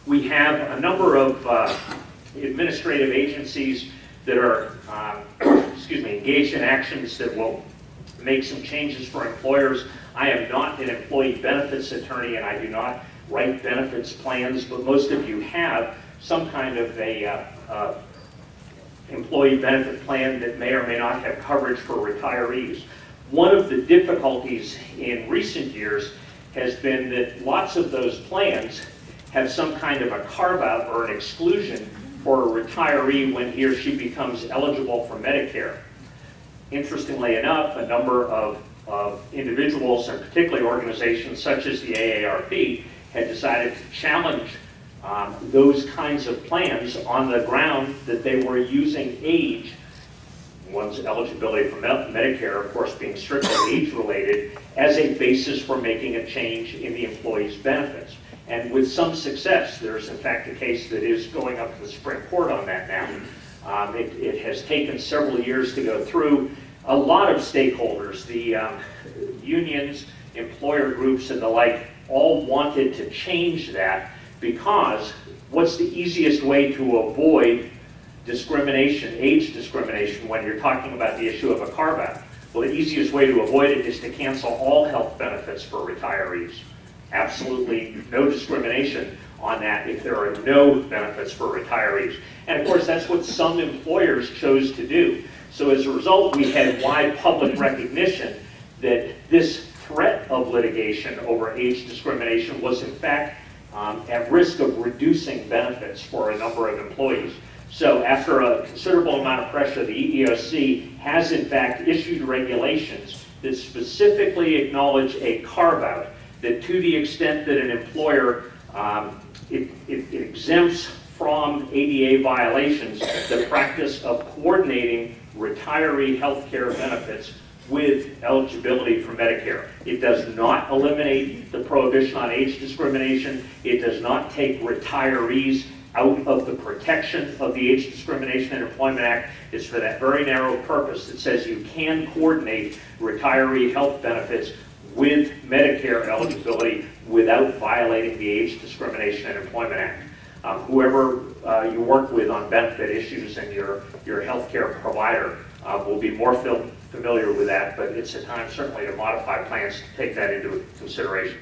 We have a number of administrative agencies that are engaged in actions that will make some changes for employers. I am not an employee benefits attorney and I do not write benefits plans, but most of you have some kind of a employee benefit plan that may or may not have coverage for retirees. One of the difficulties in recent years has been that lots of those plans have some kind of a carve-out or an exclusion for a retiree when he or she becomes eligible for Medicare. Interestingly enough, a number of individuals, and particularly organizations such as the AARP, had decided to challenge those kinds of plans on the ground that they were using age, one's eligibility for Medicare, of course, being strictly age-related, as a basis for making a change in the employee's benefits. And with some success, there's in fact a case that is going up to the Supreme Court on that now. It has taken several years to go through. A lot of stakeholders, the unions, employer groups, and the like, all wanted to change that because what's the easiest way to avoid discrimination, age discrimination, when you're talking about the issue of a carve-out? Well, the easiest way to avoid it is to cancel all health benefits for retirees. Absolutely no discrimination on that if there are no benefits for retirees. And of course, that's what some employers chose to do. So as a result, we had wide public recognition that this threat of litigation over age discrimination was in fact at risk of reducing benefits for a number of employees. So after a considerable amount of pressure, the EEOC has in fact issued regulations that specifically acknowledge a carve-out, that to the extent that an employer it exempts from ADA violations the practice of coordinating retiree health care benefits with eligibility for Medicare. It does not eliminate the prohibition on age discrimination. It does not take retirees out of the protection of the Age Discrimination and Employment Act. It's for that very narrow purpose that says you can coordinate retiree health benefits with Medicare eligibility without violating the Age Discrimination and Employment Act. Whoever you work with on benefit issues and your healthcare provider will be more familiar with that, but it's a time certainly to modify plans to take that into consideration.